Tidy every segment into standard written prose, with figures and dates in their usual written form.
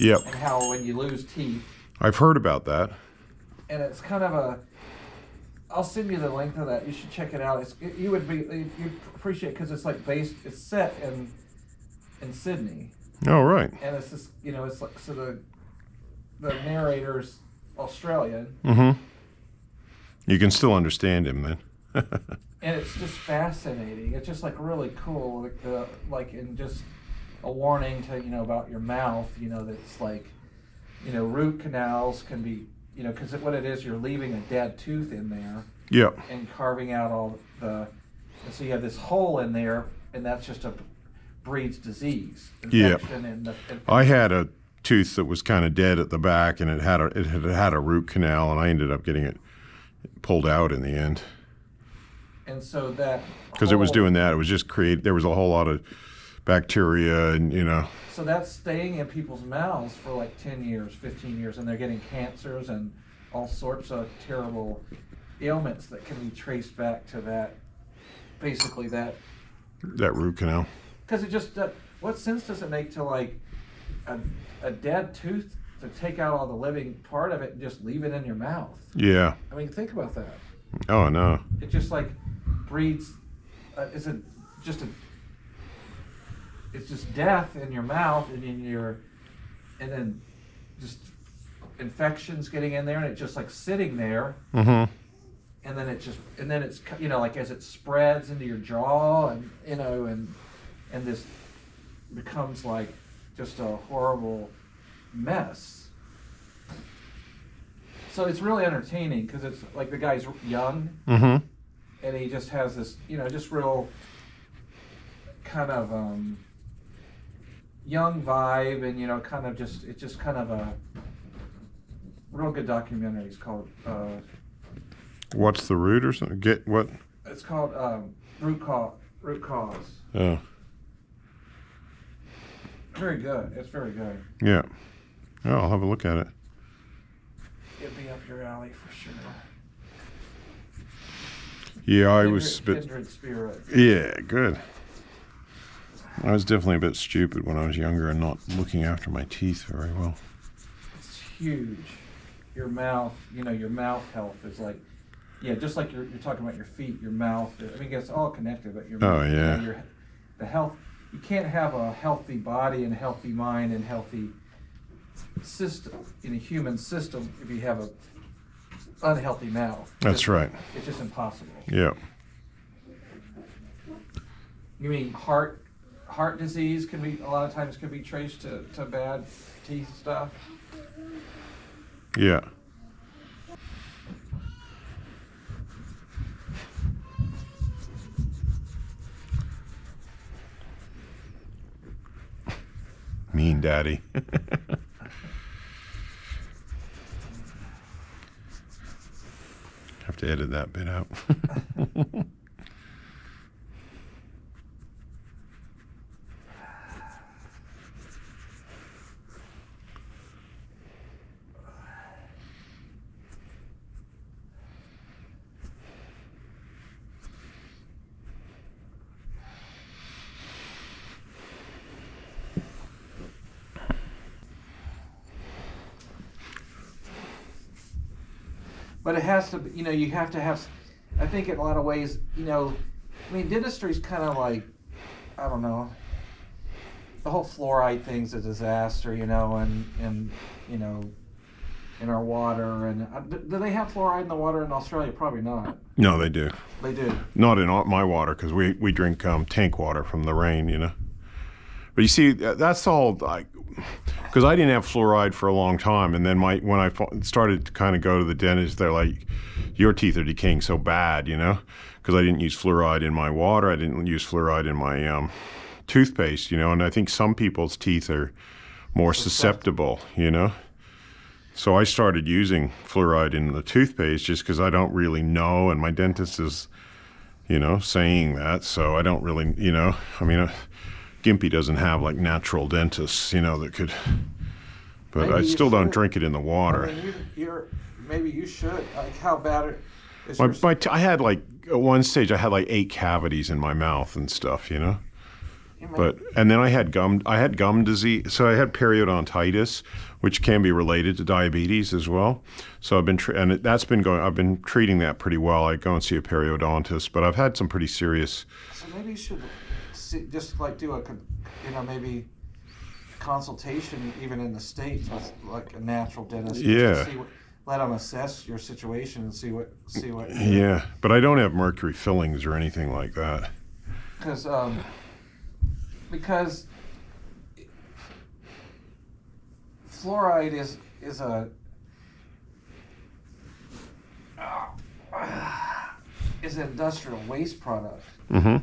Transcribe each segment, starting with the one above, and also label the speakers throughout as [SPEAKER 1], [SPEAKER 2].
[SPEAKER 1] Yep.
[SPEAKER 2] And how when you lose teeth.
[SPEAKER 1] I've heard about that.
[SPEAKER 2] And it's kind of a. I'll send you the link to that. You should check it out. You'd appreciate because it's like it's set in Sydney.
[SPEAKER 1] Oh, right.
[SPEAKER 2] And it's this, it's like so the narrator's Australian.
[SPEAKER 1] Mm-hmm. You can still understand him then.
[SPEAKER 2] And it's just fascinating. It's just like really cool. And just a warning to about your mouth. That's like root canals can be. Because what it is, you're leaving a dead tooth in there.
[SPEAKER 1] Yep.
[SPEAKER 2] And carving out all and so you have this hole in there, and that's just breeds disease. Infection.
[SPEAKER 1] Yeah. I had a tooth that was kind of dead at the back, and it had a root canal, and I ended up getting it pulled out in the end.
[SPEAKER 2] And so that
[SPEAKER 1] because it was doing that, it was just there was a whole lot of bacteria, and
[SPEAKER 2] So that's staying in people's mouths for like 10 years, 15 years, and they're getting cancers and all sorts of terrible ailments that can be traced back to that
[SPEAKER 1] root canal.
[SPEAKER 2] Because it just, what sense does it make to like a dead tooth to take out all the living part of it and just leave it in your mouth?
[SPEAKER 1] Yeah.
[SPEAKER 2] I mean, think about that.
[SPEAKER 1] Oh, no.
[SPEAKER 2] It just like breeds, it's just death in your mouth and and then just infections getting in there, and it's just like sitting there.
[SPEAKER 1] Mm-hmm.
[SPEAKER 2] And then it's like as it spreads into your jaw and and this becomes like just a horrible mess. So it's really entertaining because it's like the guy's young.
[SPEAKER 1] Mm-hmm.
[SPEAKER 2] And he just has this just real kind of young vibe, and kind of it's just kind of a real good documentary. It's called
[SPEAKER 1] What's the Root or something? Get what?
[SPEAKER 2] It's called Root Cause.
[SPEAKER 1] Oh.
[SPEAKER 2] Very good. It's very good.
[SPEAKER 1] Yeah. Oh, I'll have a look at it.
[SPEAKER 2] It'd be up your alley for sure.
[SPEAKER 1] Yeah, I was a bit.
[SPEAKER 2] Kindred spirit.
[SPEAKER 1] Yeah, good. I was definitely a bit stupid when I was younger and not looking after my teeth very well.
[SPEAKER 2] It's huge. Your mouth, your mouth health is like, just like you're talking about your feet, your mouth. I mean, it's all connected, but your mouth.
[SPEAKER 1] Oh, yeah.
[SPEAKER 2] The health. You can't have a healthy body and healthy mind and healthy system in a human system if you have a unhealthy mouth.
[SPEAKER 1] That's right.
[SPEAKER 2] It's just impossible.
[SPEAKER 1] Yeah.
[SPEAKER 2] You mean heart disease can be a lot of times can be traced to bad teeth stuff?
[SPEAKER 1] Yeah. Mean daddy. Have to edit that bit out.
[SPEAKER 2] But it has to be, you have to have, I think in a lot of ways, dentistry's kind of like, I don't know, the whole fluoride thing's a disaster, and in our water. And do they have fluoride in the water in Australia? Probably not.
[SPEAKER 1] No, they do.
[SPEAKER 2] They do.
[SPEAKER 1] Not in my water, because we drink tank water from the rain, But you see, that's all like, because I didn't have fluoride for a long time, and then when I started to kind of go to the dentist, they're like, your teeth are decaying so bad, because I didn't use fluoride in my water, I didn't use fluoride in my toothpaste, and I think some people's teeth are more susceptible, So I started using fluoride in the toothpaste just because I don't really know, and my dentist is, saying that, so I don't really, Gimpy doesn't have like natural dentists, that could, but
[SPEAKER 2] Maybe
[SPEAKER 1] I still
[SPEAKER 2] you
[SPEAKER 1] don't
[SPEAKER 2] should.
[SPEAKER 1] drink it in the water.
[SPEAKER 2] I mean, maybe you should. Like, how bad is
[SPEAKER 1] I had like, at one stage I had like 8 cavities in my mouth and stuff, But and then I had gum disease, so I had periodontitis, which can be related to diabetes as well. So I've been I've been treating that pretty well. I go and see a periodontist, but I've had some pretty serious.
[SPEAKER 2] So maybe you should just like do maybe consultation even in the States with like a natural dentist.
[SPEAKER 1] Yeah.
[SPEAKER 2] Let them assess your situation and see what.
[SPEAKER 1] Yeah, but I don't have mercury fillings or anything like that.
[SPEAKER 2] Because fluoride is an industrial waste product.
[SPEAKER 1] Mm-hmm.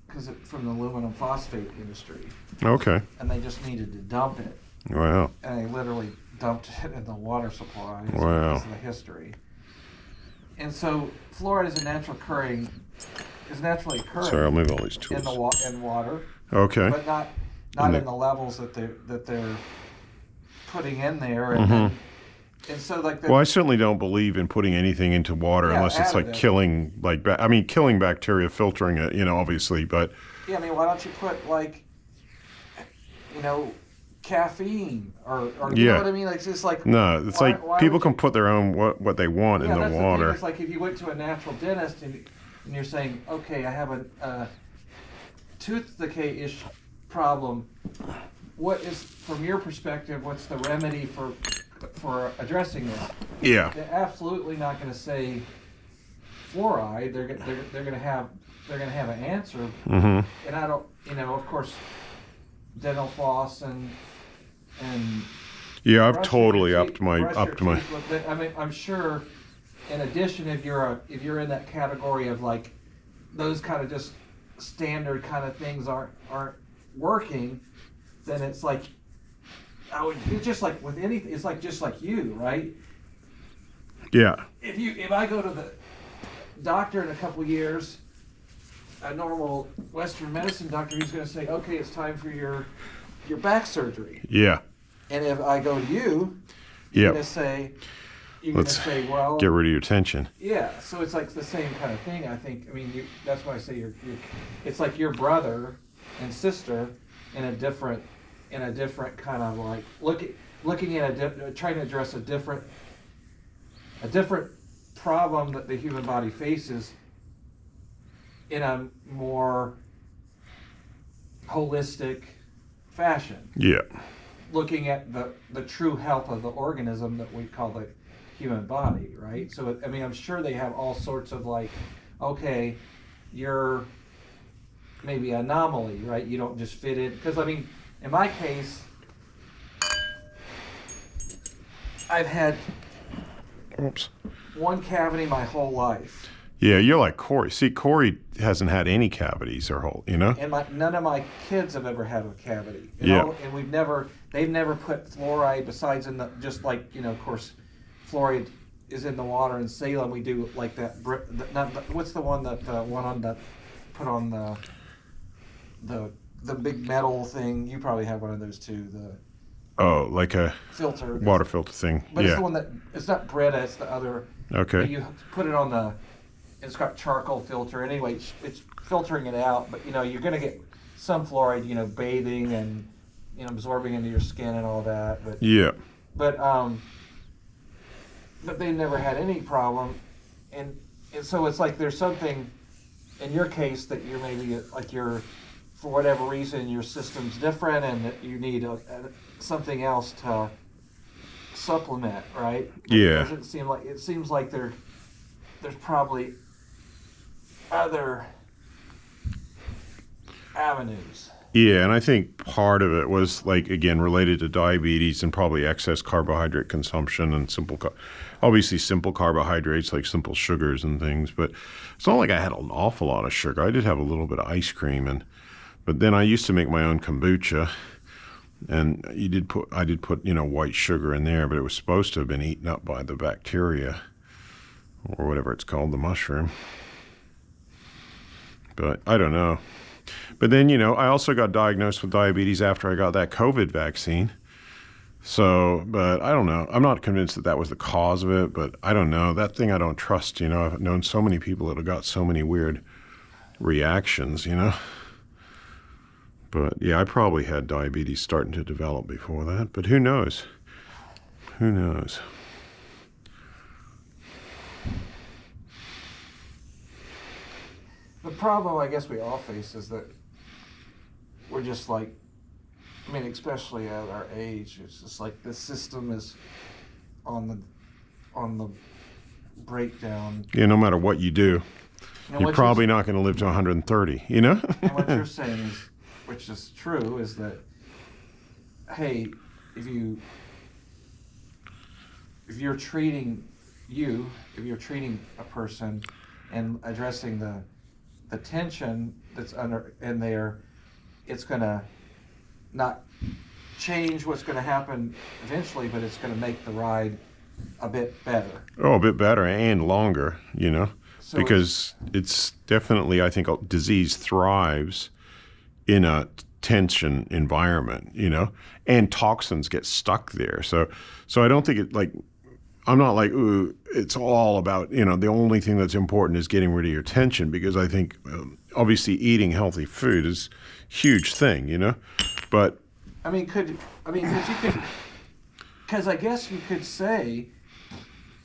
[SPEAKER 2] Because it's from the aluminum phosphate industry.
[SPEAKER 1] Okay.
[SPEAKER 2] And they just needed to dump it.
[SPEAKER 1] Wow.
[SPEAKER 2] And they literally dumped it in the water supply.
[SPEAKER 1] Wow.
[SPEAKER 2] Because of the history. And so fluoride is naturally occurring.
[SPEAKER 1] Sorry, I'll move all these tools.
[SPEAKER 2] In water.
[SPEAKER 1] Okay.
[SPEAKER 2] But not in the levels that they're putting in there. And,
[SPEAKER 1] mm-hmm.
[SPEAKER 2] and so like.
[SPEAKER 1] Well, I certainly don't believe in putting anything into water unless it's like killing killing bacteria, filtering it, obviously, but.
[SPEAKER 2] Yeah, I mean, why don't you put caffeine or you know what I mean? Like, it's just like.
[SPEAKER 1] No, it's why people can put their own what they want in the water.
[SPEAKER 2] The thing. It's like if you went to a natural dentist and you're saying, okay, I have a tooth decay-ish problem. What is, from your perspective, what's the remedy for addressing this?
[SPEAKER 1] Yeah.
[SPEAKER 2] They're absolutely not going to say fluoride. They're going to have an answer.
[SPEAKER 1] Mm-hmm.
[SPEAKER 2] And I don't, of course, dental floss and.
[SPEAKER 1] Yeah, I've totally upped my.
[SPEAKER 2] I mean, I'm sure. In addition, if you're in that category of like those kind of just standard kind of things aren't working, then it's like it's just like with anything. It's like just like you, right?
[SPEAKER 1] Yeah.
[SPEAKER 2] If I go to the doctor in a couple of years, a normal Western medicine doctor, he's going to say, okay, it's time for your back surgery.
[SPEAKER 1] Yeah.
[SPEAKER 2] And if I go to you, you're going to say. Well,
[SPEAKER 1] get rid of your tension.
[SPEAKER 2] Yeah, so it's like the same kind of thing. I think. I mean, that's why I say it's like your brother and sister in a different kind of like looking at trying to address a different problem that the human body faces in a more holistic fashion.
[SPEAKER 1] Yeah.
[SPEAKER 2] Looking at the true health of the organism that we call the human body, right? So, I mean, I'm sure they have all sorts of like, okay, you're maybe an anomaly, right? You don't just fit in. Because, I mean, in my case, I've had one cavity my whole life.
[SPEAKER 1] Yeah, you're like Corey. See, Corey hasn't had any cavities their whole, And
[SPEAKER 2] none of my kids have ever had a cavity.
[SPEAKER 1] And
[SPEAKER 2] they've never put fluoride besides just like, of course, fluoride is in the water in Salem. We do like that. What's the one put on the big metal thing? You probably have one of those too.
[SPEAKER 1] Like a
[SPEAKER 2] filter,
[SPEAKER 1] water filter thing.
[SPEAKER 2] But it's the one that it's not Brita. It's the other.
[SPEAKER 1] Okay.
[SPEAKER 2] You put it on the. It's got charcoal filter. Anyway, it's filtering it out. But you're gonna get some fluoride. Bathing and absorbing into your skin and all that. But
[SPEAKER 1] yeah.
[SPEAKER 2] But they never had any problem, and so it's like there's something in your case that you're maybe like for whatever reason your system's different and that you need something else to supplement, right?
[SPEAKER 1] Yeah.
[SPEAKER 2] It seems like there's probably other avenues.
[SPEAKER 1] Yeah, and I think part of it was again related to diabetes and probably excess carbohydrate consumption and obviously simple carbohydrates like simple sugars and things. But it's not like I had an awful lot of sugar. I did have a little bit of ice cream, but then I used to make my own kombucha, and I did put white sugar in there, but it was supposed to have been eaten up by the bacteria or whatever it's called, the mushroom. But I don't know. But then, I also got diagnosed with diabetes after I got that COVID vaccine. So, but I don't know. I'm not convinced that was the cause of it, but I don't know. That thing I don't trust, I've known so many people that have got so many weird reactions, But yeah, I probably had diabetes starting to develop before that, but who knows? Who knows?
[SPEAKER 2] The problem I guess we all face is that we're just like, I mean, especially at our age, it's just like the system is on the breakdown.
[SPEAKER 1] Yeah, no matter what you do,
[SPEAKER 2] And
[SPEAKER 1] you're probably not going to live to 130, you know?
[SPEAKER 2] And what you're saying is, which is true, is that, hey, if you're treating a person and addressing the tension that's under in there, it's gonna not change what's gonna happen eventually, but it's gonna make the ride a bit better.
[SPEAKER 1] Oh, a bit better and longer, you know?
[SPEAKER 2] So
[SPEAKER 1] because it's definitely, I think, disease thrives in a tension environment, you know, and toxins get stuck there. So I don't think I'm not like, ooh, it's all about, you know, the only thing that's important is getting rid of your tension, because I think obviously eating healthy food is a huge thing, you know, but.
[SPEAKER 2] because I guess you could say,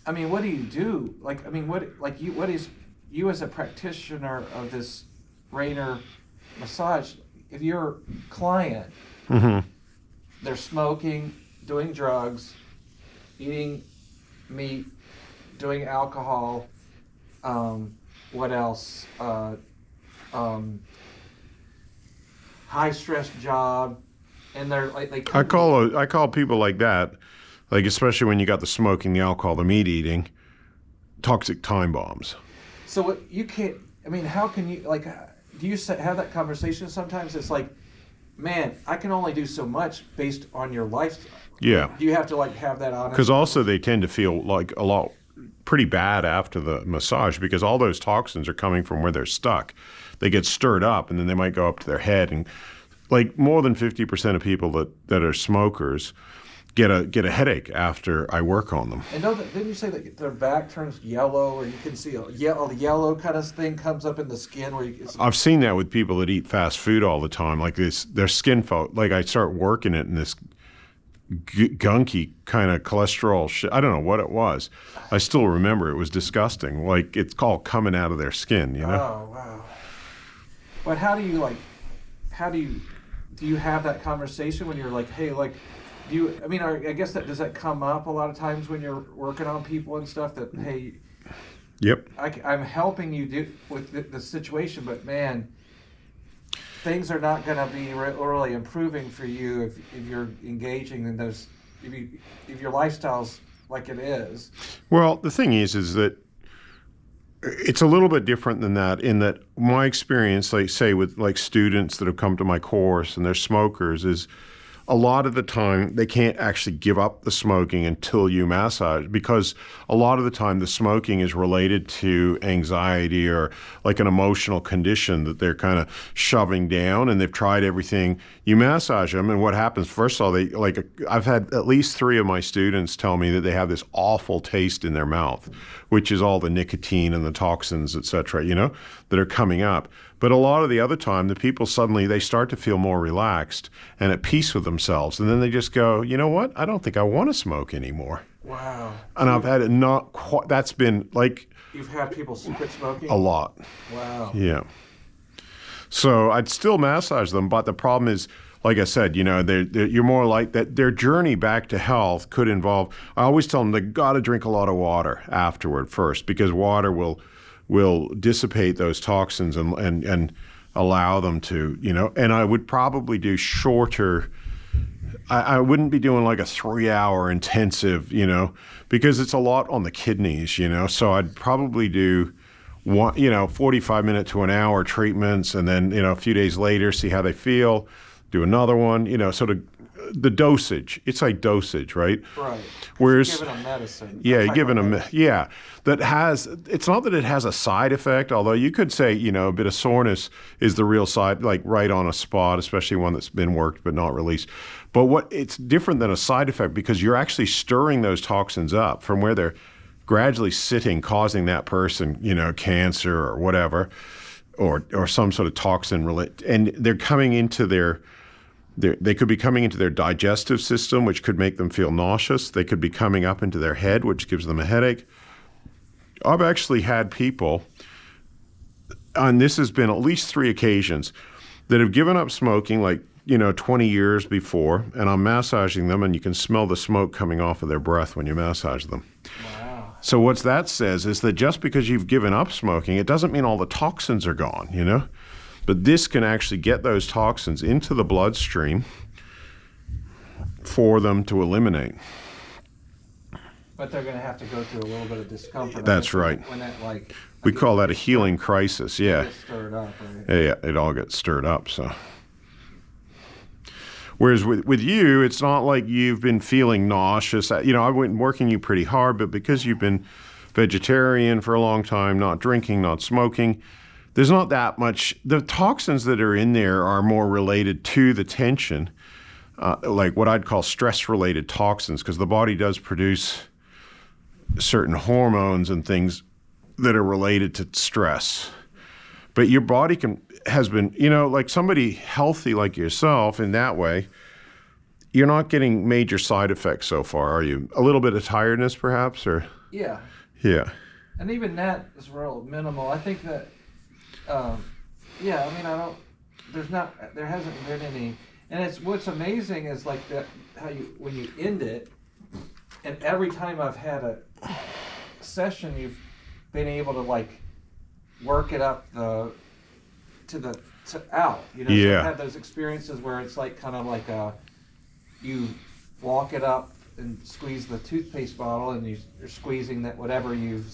[SPEAKER 2] I mean, what do you do? What is you as a practitioner of this Raynor Massage, if your client,
[SPEAKER 1] Mm-hmm.
[SPEAKER 2] they're smoking, doing drugs, eating meat, doing alcohol, what else? High stress job, and they're like
[SPEAKER 1] I call people like that, like especially when you got the smoking, the alcohol, the meat eating, toxic time bombs.
[SPEAKER 2] So what you can't. I mean, how can you like? Do you have that conversation sometimes? It's like, man, I can only do so much based on your lifestyle.
[SPEAKER 1] Yeah.
[SPEAKER 2] Do you have to like have that honest?
[SPEAKER 1] Because also they tend to feel like pretty bad after the massage, because all those toxins are coming from where they're stuck. They get stirred up and then they might go up to their head, and like more than 50% of people that are smokers get a headache after I work on them.
[SPEAKER 2] And didn't you say that their back turns yellow, or you can see the yellow kind of thing comes up in the skin where
[SPEAKER 1] I've seen that with people that eat fast food all the time, like their skin like I start working it and this gunky kind of cholesterol shit. I don't know what it was. I still remember it was disgusting. Like it's called coming out of their skin, you know?
[SPEAKER 2] Oh, wow. But do you have that conversation when you're like, hey, like, I guess does that come up a lot of times when you're working on people and stuff that, hey,
[SPEAKER 1] yep,
[SPEAKER 2] I'm helping you with the situation, but man, things are not going to be really improving for you if you're engaging in those, if your lifestyle's like it is.
[SPEAKER 1] Well, the thing is that it's a little bit different than that, in that my experience, like say with like students that have come to my course and they're smokers, is a lot of the time they can't actually give up the smoking until you massage, because a lot of the time the smoking is related to anxiety or like an emotional condition that they're kind of shoving down, and they've tried everything. You massage them, and what happens, first of all, I've had at least 3 of my students tell me that they have this awful taste in their mouth, which is all the nicotine and the toxins, et cetera, you know, that are coming up. But a lot of the other time, the people suddenly, they start to feel more relaxed and at peace with themselves. And then they just go, you know what? I don't think I want to smoke anymore.
[SPEAKER 2] Wow.
[SPEAKER 1] And I've had it not quite, that's been like.
[SPEAKER 2] You've had people quit smoking?
[SPEAKER 1] A lot.
[SPEAKER 2] Wow.
[SPEAKER 1] Yeah. So I'd still massage them, but the problem is, like I said, you know, you're more like that. Their journey back to health could involve, I always tell them they got to drink a lot of water afterward first, because water will dissipate those toxins and allow them to, you know, and I would probably do shorter. I wouldn't be doing like a 3-hour intensive, you know, because it's a lot on the kidneys, you know, so I'd probably do 45-minute to an hour treatments, and then, you know, a few days later, see how they feel, do another one, you know, sort of the dosage. It's like dosage, right?
[SPEAKER 2] Right.
[SPEAKER 1] Whereas,
[SPEAKER 2] you're giving them medicine.
[SPEAKER 1] Yeah, you're giving them, yeah. It's not that it has a side effect, although you could say, you know, a bit of soreness is the real side, like right on a spot, especially one that's been worked but not released. But it's different than a side effect, because you're actually stirring those toxins up from where they're gradually sitting, causing that person, you know, cancer or whatever, or some sort of toxin related, and they're coming into they could be coming into their digestive system, which could make them feel nauseous. They could be coming up into their head, which gives them a headache. I've actually had people, and this has been at least 3 occasions, that have given up smoking like, 20 years before, and I'm massaging them, and you can smell the smoke coming off of their breath when you massage them.
[SPEAKER 2] Wow.
[SPEAKER 1] So what that says is that just because you've given up smoking, it doesn't mean all the toxins are gone, But this can actually get those toxins into the bloodstream for them to eliminate.
[SPEAKER 2] But they're going to have to go through a little bit of discomfort.
[SPEAKER 1] That's right.
[SPEAKER 2] When that,
[SPEAKER 1] We call that a healing crisis, yeah.
[SPEAKER 2] gets stirred up, right?
[SPEAKER 1] Yeah, it all gets stirred up, so. Whereas with you, it's not like you've been feeling nauseous. I've been working you pretty hard, but because you've been vegetarian for a long time, not drinking, not smoking, there's not that much. The toxins that are in there are more related to the tension, like what I'd call stress-related toxins, because the body does produce certain hormones and things that are related to stress. But your body has been, like somebody healthy like yourself in that way, you're not getting major side effects so far, are you? A little bit of tiredness perhaps, or?
[SPEAKER 2] Yeah.
[SPEAKER 1] Yeah.
[SPEAKER 2] And even that is real minimal. I think that, there hasn't been any, and what's amazing is like that, when you end it, and every time I've had a session, you've been able to work it up out. So
[SPEAKER 1] Yeah.
[SPEAKER 2] I've had those experiences where it's you walk it up and squeeze the toothpaste bottle, and you're squeezing that whatever you've